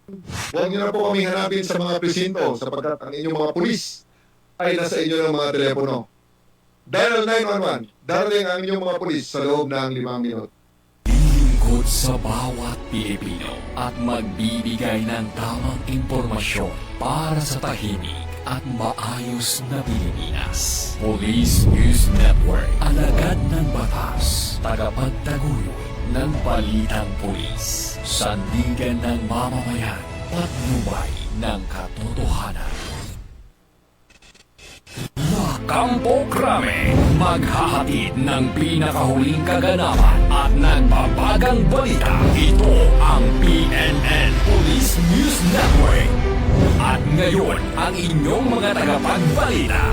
Huwag niyo na po kami hanapin sa mga presinto sapagkat ang inyong mga pulis ay nasa inyo ng mga telepono. Dial 911, darating ang inyong mga pulis sa loob ng 5 minuto. Lingkod sa bawat Pilipino at magbibigay ng tamang impormasyon para sa tahimik at maayos na Pilipinas. Police News Network, alagad ng batas, tagapagtaguyod ng balitang pulis, sandigan ng mamamayan, patnubay ng katotohanan. Kampo Krame, maghahatid ng pinakahuling kaganapan at nagbabagang balita. Ito ang PNN Police News Network. At ngayon, ang inyong mga tagapagbalita.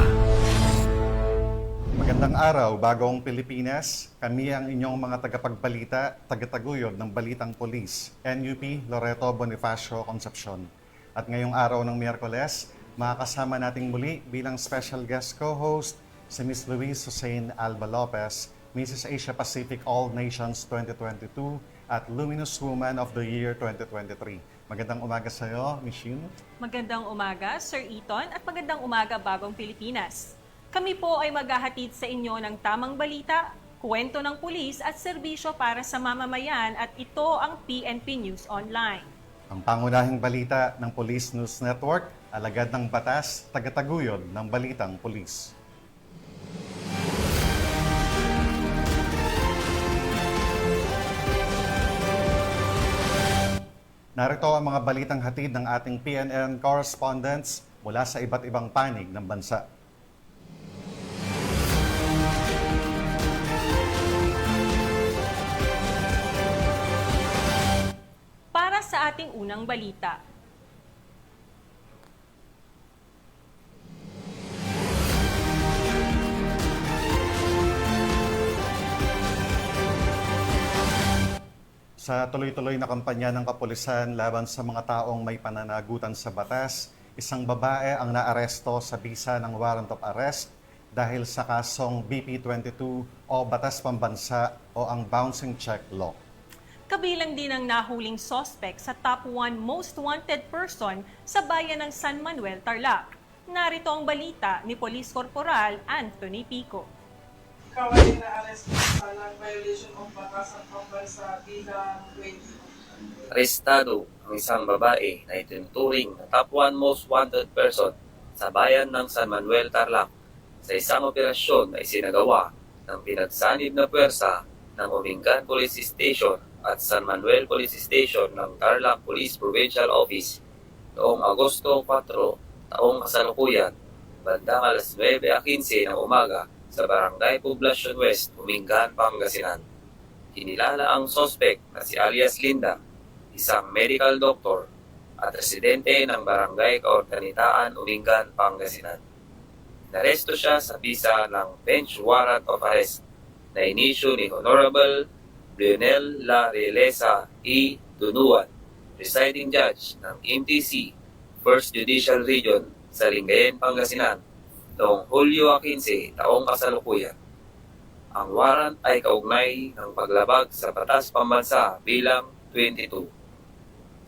Magandang araw, Bagong Pilipinas. Kami ang inyong mga tagapagbalita, tagataguyod ng Balitang Pulis, NUP Loreto Bonifacio Concepcion. At ngayong araw ng Miyerkules, makakasama nating muli bilang special guest co-host si Ms. Luis Hussein Alba Lopez, Mrs. Asia Pacific All Nations 2022 at Luminous Woman of the Year 2023. Magandang umaga sa iyo, Ms. Yun. Magandang umaga, Sir Eton, at magandang umaga, Bagong Pilipinas. Kami po ay maghahatid sa inyo ng tamang balita, kwento ng pulis at serbisyo para sa mamamayan at ito ang PNP News Online. Ang pangunahing balita ng Police News Network, alagad ng batas, tagataguyod ng Balitang Pulis. Narito ang mga balitang hatid ng ating PNN correspondents mula sa iba't ibang panig ng bansa. Para sa ating unang balita, Sa tuloy-tuloy na kampanya ng kapulisan laban sa mga taong may pananagutan sa batas, isang babae ang naaresto sa bisa ng warrant of arrest dahil sa kasong BP-22 o Batas Pambansa o ang Bouncing Check Law. kabilang din ang nahuling suspect sa top 1 most wanted person sa bayan ng San Manuel, Tarlac. Narito ang balita ni Police Corporal Anthony Pico. Ikaw ay na-arrest sa non-violation of batas at pambansa bilang 20. Arestado ang isang babae na itinuturing na top 1 most wanted person sa bayan ng San Manuel, Tarlac sa isang operasyon na isinagawa ng pinagsanib na puwersa ng Umingan Police Station at San Manuel Police Station ng Tarlac Police Provincial Office noong Agosto 4, taong kasalukuyan, bandang alas 9:15 ng umaga sa Barangay Poblacion West, Umingan, Pangasinan. Kinilala ang suspect na si alias Linda, isang medical doctor at residente ng Barangay Kaortanitaan, Umingan, Pangasinan. Naresto siya sa bisa ng bench warrant of arrest na inisyu ni Honorable Lionel La Realeza E. Dunuan, presiding judge ng MTC, 1st Judicial Region sa Lingayen, Pangasinan, noong Hulyo 15, taong kasalukuyan. Ang warrant ay kaugnay ng paglabag sa Batas Pambansa bilang 22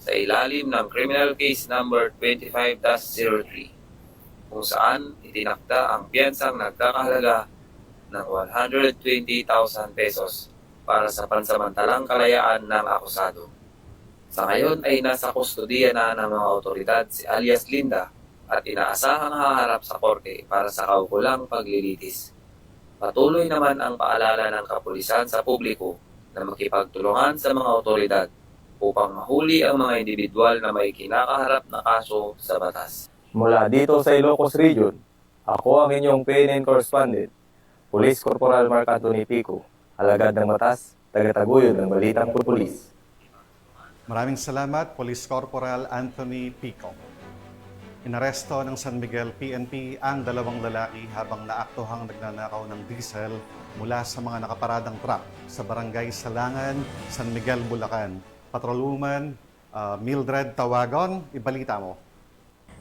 sa ilalim ng Criminal Case Number 25-03 kung saan itinakda ang piyansang nagkakahalaga ng 120,000 pesos para sa pansamantalang kalayaan ng akusado. Sa ngayon ay nasa kustodiya na ng mga otoridad si alias Linda at inaasahang haharap sa korte para sa kaukulang paglilitis. Patuloy naman ang paalala ng kapulisan sa publiko na makipagtulungan sa mga otoridad upang mahuli ang mga individual na may kinakaharap na kaso sa batas. Mula dito sa Ilocos Region, ako ang inyong PNN correspondent, Police Corporal Mark Anthony Pico, alagad ng batas, tagataguyod ng Balitang Pulis. Maraming salamat, Police Corporal Anthony Pico. Inaresto ng San Miguel PNP ang dalawang lalaki habang naaktuhang nagnanakaw ng diesel mula sa mga nakaparadang truck sa Barangay Salangan, San Miguel, Bulacan. Patrolwoman Mildred Tawagon, ibalita mo.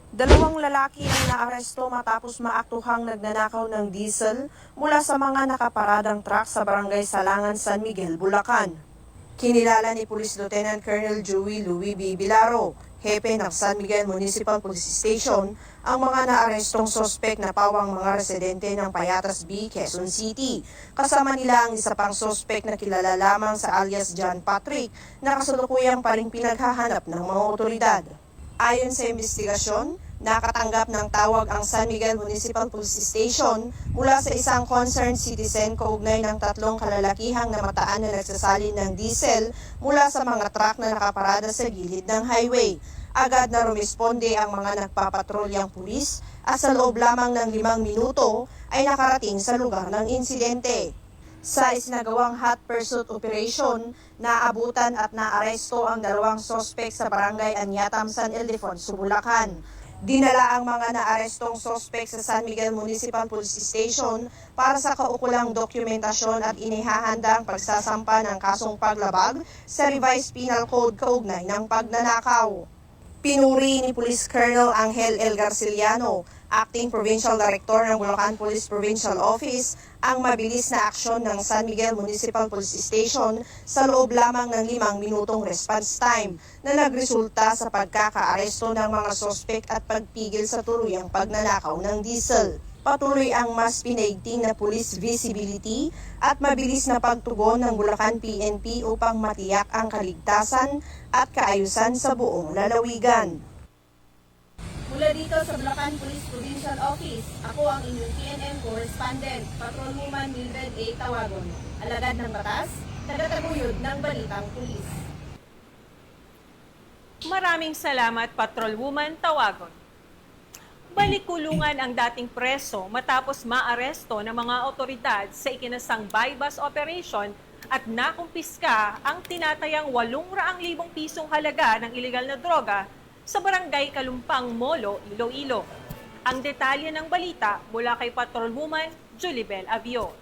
Dalawang lalaki ang naaresto matapos maaktuhang nagnanakaw ng diesel mula sa mga nakaparadang truck sa Barangay Salangan, San Miguel, Bulacan. Kinilala ni Police Lieutenant Colonel Joey Louis B. Bilaro Hepe ng San Miguel Municipal Police Station ang mga naarestong sospek na pawang mga residente ng Payatas B, Quezon City. Kasama nila ang isa pang sospek na kilala lamang sa alias John Patrick na kasalukuyang pa rin pinaghahanap ng mga otoridad. Ayon sa investigasyon, nakatanggap ng tawag ang San Miguel Municipal Police Station mula sa isang concerned citizen kaugnay ng 3 kalalakihang namataan na nagsasalin ng diesel mula sa mga truck na nakaparada sa gilid ng highway. Agad na rumisponde ang mga nagpapatrolyang pulis at sa loob lamang ng 5 minuto ay nakarating sa lugar ng insidente. Sa isinagawang hot pursuit operation, naabutan at naaresto ang 2 sospek sa barangay Anyatam, San Ildefonso, Bulacan. Dinala ang mga naarestong sospek sa San Miguel Municipal Police Station para sa kaukulang dokumentasyon at inihahanda ang pagsasampa ng kasong paglabag sa Revised Penal Code kaugnay ng pagnanakaw. Pinuri ni Police Colonel Angel L. Garciliano, Acting Provincial Director ng Bulacan Police Provincial Office, ang mabilis na aksyon ng San Miguel Municipal Police Station sa loob lamang ng 5 minutong response time na nagresulta sa pagkakaaresto ng mga sospek at pagpigil sa tuluyang pagnanakaw ng diesel. Patuloy ang mas pinaigting na police visibility at mabilis na pagtugon ng Bulacan PNP upang matiyak ang kaligtasan at kaayusan sa buong lalawigan. Mula dito sa Bulacan Police Provincial Office, ako ang inyong PNM correspondent, Patrolwoman Mildred A. Tawagon, alagad ng batas, tagataguyod ng balitang pulis. Maraming salamat, Patrolwoman Tawagon. Balik-kulungan ang dating preso matapos maaresto ng mga otoridad sa ikinasang bypass operation at nakumpiska ang tinatayang 800,000 pisong halaga ng iligal na droga sa barangay Kalumpang, Molo, Iloilo. Ang detalye ng balita mula kay Patrolwoman Julibel Avio.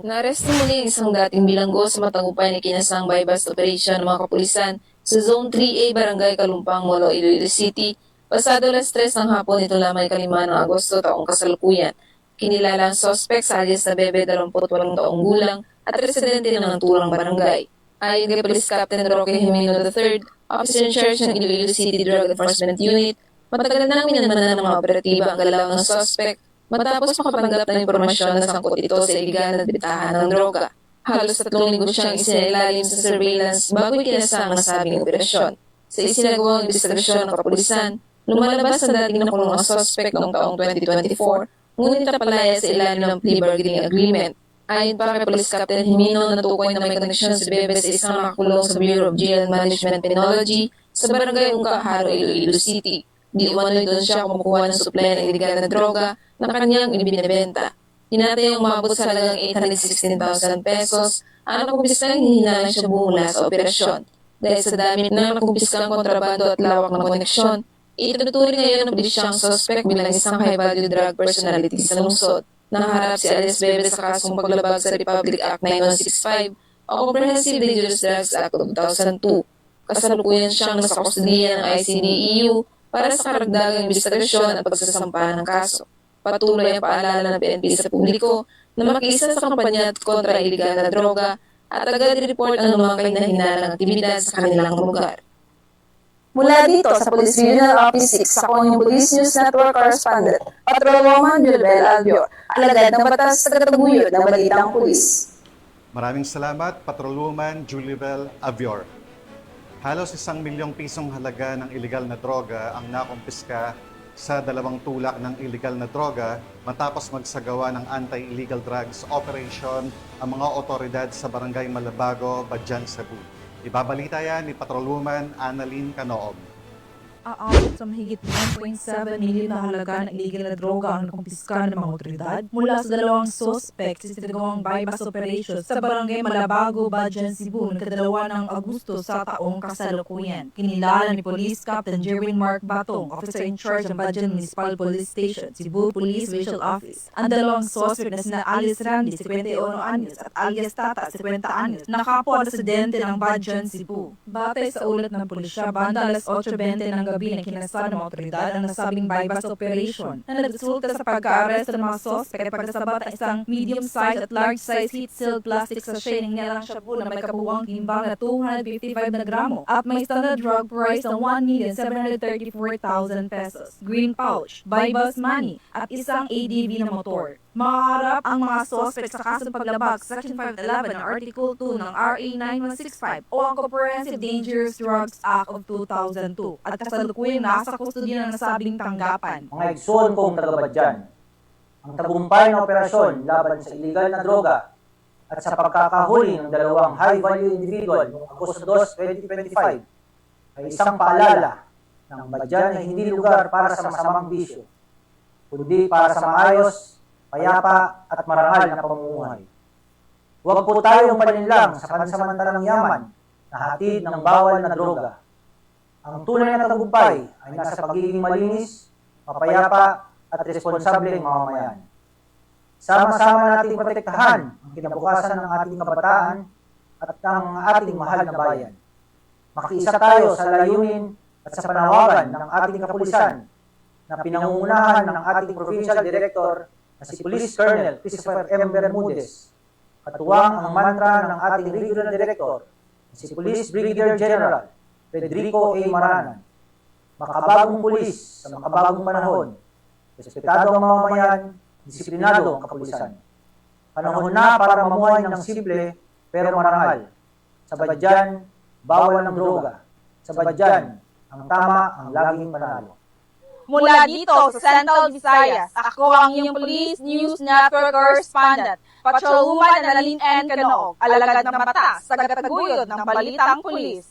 Naaresto muli ang isang dating bilanggo sa matagumpay na kinasang bypass operation ng mga kapulisan sa Zone 3A Barangay Kalumpang, Molo, Iloilo City. Pasado alas 3 ng hapon ito lamang 5 ng Agosto taong kasalukuyan. Kinilala ang suspect sa alias na Bebe, 28 taong gulang at residente ng Tulang Barangay. Ayon kay Police Captain Roque Jimeno III, Officer in Charge ng Iloilo City Drug Enforcement Unit, matagal nang minamanan ng mga operatiba ang galaw ng suspect matapos makapanggap ng impormasyon na sangkot ito sa iligal na bitahan ng droga. Halos 3 linggo siyang isinailalim sa surveillance bago ikinasang ang nasabing operasyon. Sa isinagawang investigasyon ng kapulisan, lumalabas sa dating nakulong ang suspect noong taong 2024, ngunit napalaya sa ilalim ng plea bargaining agreement. Ayon pa kay Police Captain Jimeno, natukoy na may koneksyon si Bebe sa isang nakakulong sa Bureau of Jail Management Penology sa barangay Ungkaharo, Iloilo City. Di umano'y doon siya kumukuha ng supply ng iligal na droga na kanyang ibinibenta. Tinatayang umabot sa halagang 816,000 pesos ang nakumpiskang hinihinala siya bumula sa operasyon. Dahil sa dami ng nakumpiskang kontrabando at lawak ng koneksyon, ituturing ngayon ng pulisyang suspect bilang isang high-value drug personality sa lungsod. Nakaharap si alias Bebe sa kasong paglabag sa Republic Act 9165 o Comprehensive Dangerous Drugs Act of 2002. Kasalukuyan siyang nasa kustudiya ng ICDEU para sa karagdagang investigasyon at pagsasampa ng kaso. Patuloy ang paalala ng PNP sa publiko na makiisa sa kampanya kontra iligal na droga at agad i-report ang mga kahinalang aktibidad sa kanilang lugar. Mula dito sa Police Regional Office 6, ako ang Police News Network Correspondent, Patrolwoman Julibel Avio, alagad ng batas sa katataguyod ng balitang pulis. Maraming salamat, Patrolwoman Julibel Avior. Halos 1 milyong pisong halaga ng iligal na droga ang nakumpiska sa 2 tulak ng iligal na droga matapos magsagawa ng anti-illegal drugs operation ang mga otoridad sa Barangay Malabago, Badjan, Cebu. Ibabalita yan ni Patrolwoman Annalyn Canoob. Aabot sa mahigit 1.7 milyon na halaga ng illegal na droga ang nakumpiska ng mga otoridad mula sa 2 suspect sa sinagawang bypass operation sa Barangay Malabago, Badjan, Cebu noong 2 ng Agosto sa taong kasalukuyan. Kinilala ni Police Captain Jerwin Mark Batong, Officer in Charge ng Badjan Municipal Police Station, Cebu Police Regional Office, ang 2 suspect na sina alias Randy, 51 anyos, at alias Tata, 50 anyos, na kapwa residente ng Badjan, Cebu. Batay sa ulat ng pulisya, banda alas 8:20 ng gabi gabi na kinasal ng mga otoridad ang nasabing bypass operation na nagresulta sa pagka-aresto ng mga sospek at pagkasabat ng isang medium-size at large-size heat-sealed plastic sachet ng nilalang shabu na may kabuuang timbang na 255 na gramo at may standard drug price na 1,734,000 pesos, green pouch, bypass money at isang ADV na motor. Maharap ang mga sospek sa kasong paglabag sa Section 511 ng Article 2 ng RA 9165 o ang Comprehensive Dangerous Drugs Act of 2002 at kasalukuyang nasa kustodiya ng nasabing tanggapan. Mga igsoon kong tagabadyan, ang tagumpay na operasyon laban sa iligal na droga at sa pagkakahuli ng dalawang high-value individual noong Agosto 2, 2025 ay isang paalala ng badyan na hindi lugar para sa masamang bisyo, kundi para sa maayos, payapa at marangal na pamumuhay. Huwag po tayong malinlang sa pansamantalang yaman na hatid ng bawal na droga. Ang tunay na tagumpay ay nasa pagiging malinis, mapayapa at responsableng mamamayan. Sama-sama nating protektahan ang kinabukasan ng ating kabataan at ang ating mahal na bayan. Makiisa tayo sa layunin at sa panawagan ng ating kapulisan na pinangungunahan ng ating Provincial Director na si Police Colonel Christopher M. Bermudez, katuwang ang mantra ng ating Regional Director na si Police Brigadier General Federico A. Maranan. Makabagong pulis sa makabagong panahon, respetado ang mamamayan, disiplinado ang kapulisan. Panahon na para mamuhay ng simple pero marangal. Sa badyan, bawal ng droga. Sa badyan, ang tama ang laging panalo. Mula dito sa Central Visayas, ako ang iyong Police News Network Correspondent, Patrolwoman Annalyn N. Canoog, alagad ng mata sa tagataguyod ng Balitang Pulis.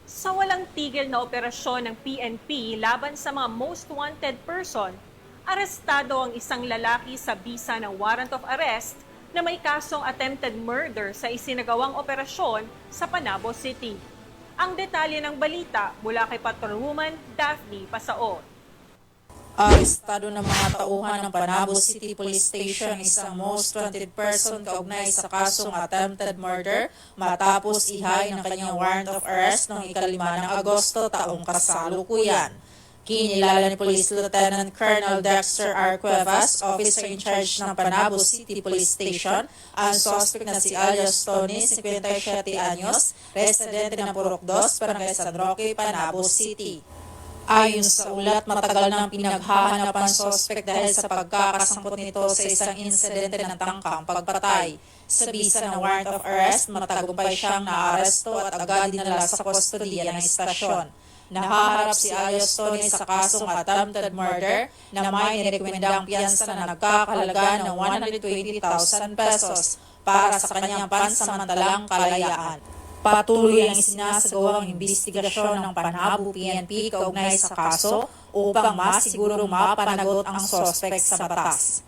Sa walang tigil na operasyon ng PNP laban sa mga most wanted person, arestado ang isang lalaki sa bisa ng warrant of arrest na may kasong attempted murder sa isinagawang operasyon sa Panabo City. Ang detalye ng balita mula kay Patrolwoman Daphne Pasaon. Arestado ng mga tauhan ng Panabo City Police Station isang most wanted person kaugnay sa kasong attempted murder matapos ihay ng kanyang warrant of arrest noong 5 ng Agosto taong kasalukuyan. Kinilala ni Police Lieutenant Colonel Dexter R. Cuevas, officer in charge ng Panabo City Police Station, ang suspect na si alias Tony, 57 anyos, residente ng Purok 2, Barangay San Roque, Panabo City. Ayon sa ulat, matagal nang pinaghahanap ang suspect dahil sa pagkakasangkot nito sa isang insidente ng tangkang pagpatay. Sa bisa ng warrant of arrest, matagumpay siyang naaresto at agad dinala sa kustodiya ng istasyon. Nahaharap si alias Tony sa kasong attempted murder na may nirekomendang piyansa na nagkakahalaga ng 120,000 pesos para sa kanyang pansamantalang kalayaan. Patuloy ang isinasagawang investigasyon ng Panabo PNP kaugnay sa kaso upang masigurong mapanagot ang suspect sa batas.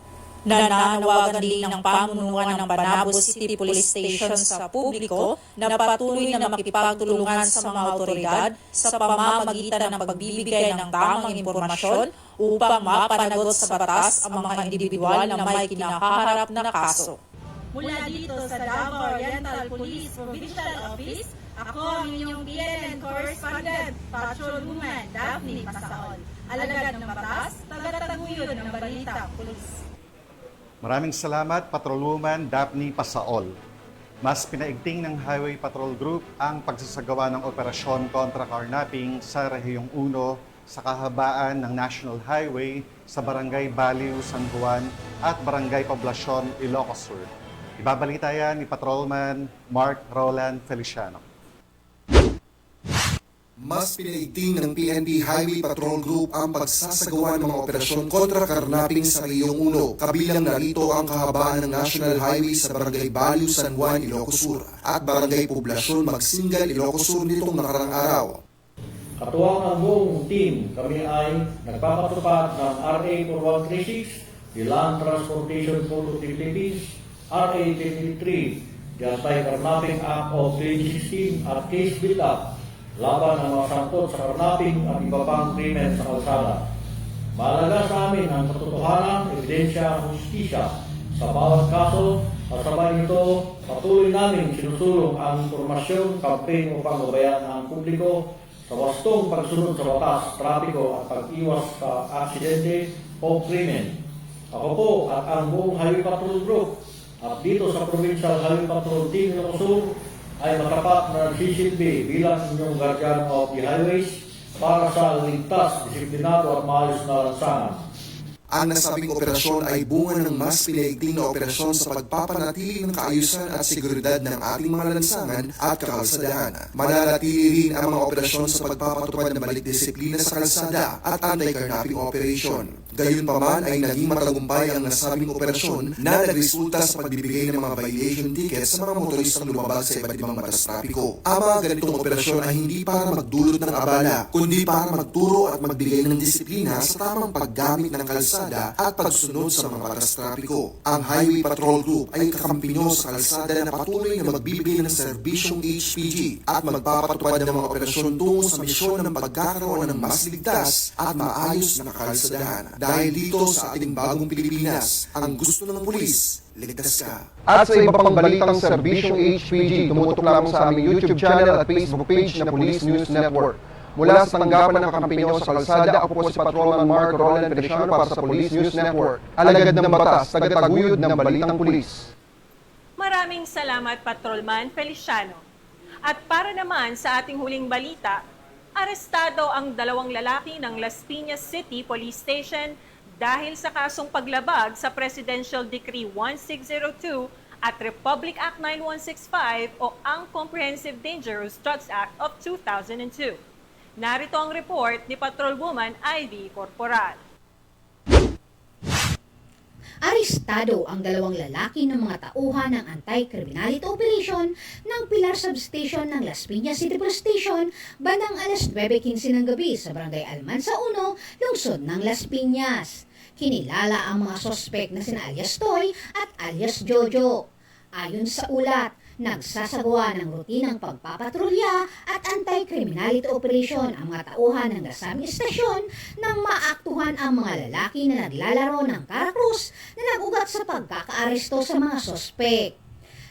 Nananawagan din ng pamunuan ng Panabo City Police Station sa publiko na patuloy na makipagtulungan sa mga otoridad sa pamamagitan ng pagbibigay ng tamang impormasyon upang mapanagot sa batas ang mga individual na may kinakaharap na kaso. Mula dito sa Davao Oriental Police Provincial Office, ako ang inyong PNN Correspondent, Patrolwoman Daphne Pasaon, alagad ng batas, tagataguyod ng Balitang Pulis. Maraming salamat, Patrolwoman Daphne Pasaol. Mas pinaigting ng Highway Patrol Group ang pagsasagawa ng operasyon kontra carnapping sa Rehiyong 1 sa kahabaan ng National Highway sa Barangay Baliw, San Juan at Barangay Poblacion, Ilocos Sur. Ibabalita yan ni Patrolman Mark Roland Feliciano. Mas pinaigting ng PNP Highway Patrol Group ang pagsasagawa ng mga operasyon kontra karnapping sa Rehiyong 1. Kabilang narito ang kahabaan ng National Highway sa Barangay Baliw, San Juan, Ilocos Sur at Barangay Poblacion, Magsingal, Ilocos Sur nitong nakarang araw. Katuwang ang buong team, kami ay nagpapatupad ng RA 4136, the Land Transportation Code of the Philippines, RA 23, the Anti-Carnapping Act of 2016 at case build-up laban ng mga sangkot sa karnapping at iba pang krimen sa kalsada. Mahalaga sa amin ang katotohanan, ebidensya at hustisya sa bawat kaso at sabay nito patuloy namin sinusulong ang impormasyon, campaign upang gabayan ang publiko sa wastong pagsunod sa batas, trapiko at pag-iwas sa aksidente o krimen. Ako po at ang buong Highway Patrol Group at dito sa Provincial Highway Patrol Team Ilocos Sur ay matapat na nagsisilbi bilang inyong guardian of the highways para sa ligtas, disiplinado at maayos na lansangan. Ang nasabing operasyon ay bunga ng mas pinaigting na operasyon sa pagpapanatili ng kaayusan at seguridad ng ating mga lansangan at kakalsadahan. Mananatili rin ang mga operasyon sa pagpapatupad ng balik disiplina sa kalsada at anti-carnapping operation. Gayunpaman ay naging matagumpay ang nasabing operasyon na nagresulta sa pagbibigay ng mga violation tickets sa mga motoristang lumabag sa iba't ibang batas trapiko. Ang mga ganitong operasyon ay hindi para magdulot ng abala, kundi para magturo at magbigay ng disiplina sa tamang paggamit ng kalsada at pagsunod sa mga batas trapiko. Ang Highway Patrol Group ay kakampi nyo sa kalsada na patuloy na magbibigay ng serbisyong HPG at magpapatupad ng mga operasyon tungo sa misyon ng pagkakaroon ng mas ligtas at maayos na kalsadahan. Dahil dito sa ating bagong Pilipinas, ang gusto ng pulis, ligtas ka. At sa iba pang balitang serbisyong HPG, tumutok lamang sa aming YouTube channel at Facebook page na Police News Network. Mula sa tanggapan ng kakampi nyo sa kalsada, ako po si Patrolman Mark Roland Feliciano para sa Police News Network. Alagad ng batas, tagataguyod ng balitang pulis. Maraming salamat, Patrolman Feliciano. At para naman sa ating huling balita, arestado ang 2 lalaki ng Las Piñas City Police Station dahil sa kasong paglabag sa Presidential Decree 1602 at Republic Act 9165 o ang Comprehensive Dangerous Drugs Act of 2002. Narito ang report ni Patrolwoman Ivy Corporal. Arestado ang 2 lalaki ng mga tauhan ng Anti-Criminality Operation ng Pilar Substation ng Las Piñas City Police Station bandang alas 9:15 ng gabi sa Barangay Almansa 1, lungsod ng Las Piñas. Kinilala ang mga sospek na sina alias Toy at alias Jojo. Ayon sa ulat, nagsasagawa ng rutinang pagpapatrolya at anti-criminality operation ang mga tauhan ng nasabing istasyon nang maaktuhan ang mga lalaki na naglalaro ng karakrus na nag-ugat sa pagkakaaresto sa mga sospek.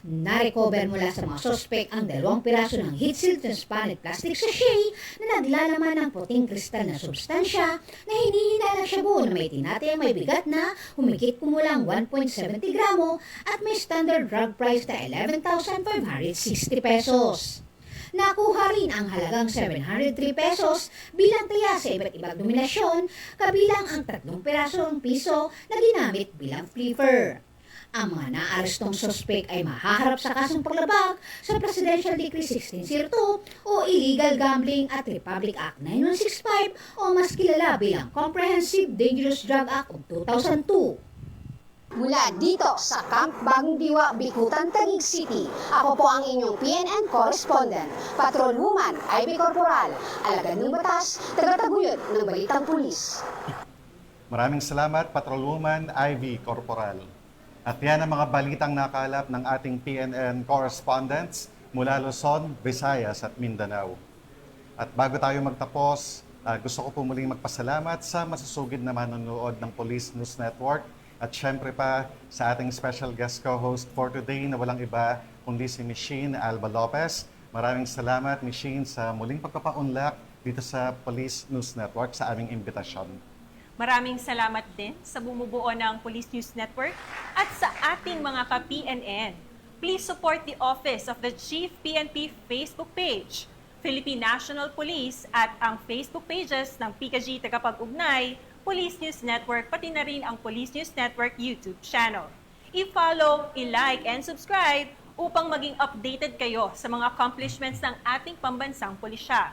Narecover mula sa mga sospek ang 2 piraso ng heat-sealed transparent plastic sachet na naglalaman ng puting kristal na substansya na hinihinala shabu na may tinatayang may bigat na humigit kumulang 1.70 gramo at may standard drug price na 11,560 pesos. Nakuha rin ang halagang 703 pesos bilang taya sa iba't ibang dominasyon, kabilang ang 3 pirasong piso na ginamit bilang flipper. Ang mga naarestong sospek ay mahaharap sa kasong paglabag sa Presidential Decree 1602 o Illegal Gambling at Republic Act 9165 o mas kilala bilang Comprehensive Dangerous Drug Act of 2002. Mula dito sa Camp Bagong Diwa, Bikutan, Taguig City, ako po ang inyong PNN correspondent, Patrolwoman Ivy Corporal, alagad ng batas, tagataguyod ng balitang pulis. Maraming salamat, Patrolwoman Ivy Corporal. At yan ang mga balitang nakalap ng ating PNN correspondents mula Luzon, Visayas at Mindanao. At bago tayo magtapos, gusto ko po muling magpasalamat sa masusugid na manonood ng Police News Network at syempre pa sa ating special guest co-host for today na walang iba kundi si Michine Alba Lopez. Maraming salamat, Michine, sa muling pagpapaunlak dito sa Police News Network sa aming imbitasyon. Maraming salamat din sa bumubuo ng Police News Network at sa ating mga ka-PNN. Please support the Office of the Chief PNP Facebook page, Philippine National Police at ang Facebook pages ng PKG Tagapag-Ugnay, Police News Network, pati na rin ang Police News Network YouTube channel. I-follow, i-like, and subscribe upang maging updated kayo sa mga accomplishments ng ating pambansang pulisya.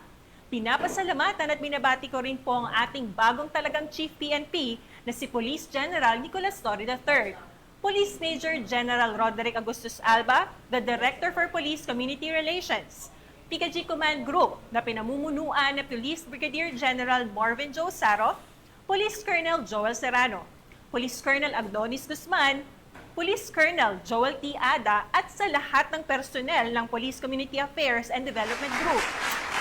Pinapasalamatan at binabati ko rin po ang ating bagong talagang Chief PNP na si Police General Nicolas Torre III, Police Major General Roderick Agustus Alba, the Director for Police Community Relations, PKG Command Group na pinamumunuan na Police Brigadier General Marvin Joe Saro, Police Colonel Joel Serrano, Police Colonel Agdonis Guzman, Police Colonel Joel T. Ada at sa lahat ng personnel ng Police Community Affairs and Development Group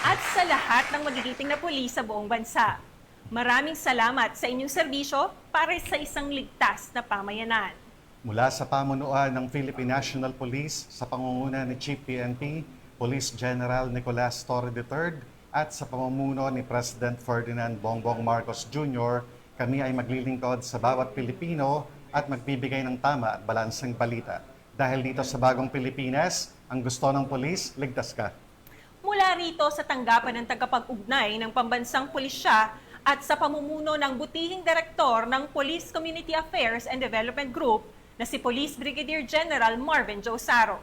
at sa lahat ng magigiting na pulis sa buong bansa. Maraming salamat sa inyong serbisyo para sa isang ligtas na pamayanan. Mula sa pamunuan ng Philippine National Police sa pangunguna ni Chief PNP, Police General Nicolas Torre III at sa pamumuno ni President Ferdinand Bongbong Marcos Jr., kami ay maglilingkod sa bawat Pilipino at magbibigay ng tama at balanseng balita. Dahil dito sa bagong Pilipinas, ang gusto ng pulis, ligtas ka. Mula rito sa tanggapan ng tagapag-ugnay ng pambansang pulisya at sa pamumuno ng butihing direktor ng Police Community Affairs and Development Group na si Police Brigadier General Marvin Josaro.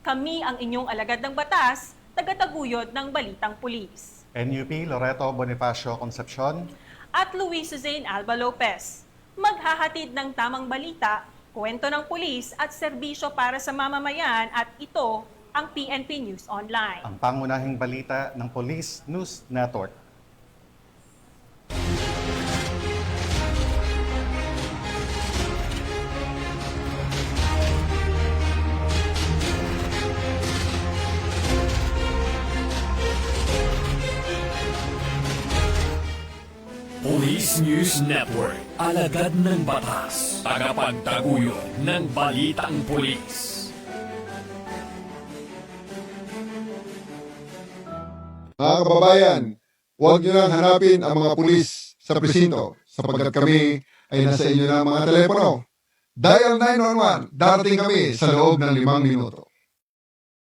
Kami ang inyong alagad ng batas, tagataguyod ng Balitang Pulis. NUP Loreto Bonifacio Concepcion At Luis Zane Alba Lopez. Maghahatid ng tamang balita, kwento ng pulis at serbisyo para sa mamamayan at ito ang PNP News Online. ang pangunahing balita ng Police News Network. Police News Network, alagad ng batas, tagapagtaguyod ng balitang pulis. Mga kababayan, huwag nyo nang hanapin ang mga pulis sa presinto sapagkat kami ay nasa inyo na mga telepono. Dial 911, darating kami sa loob ng 5 minuto.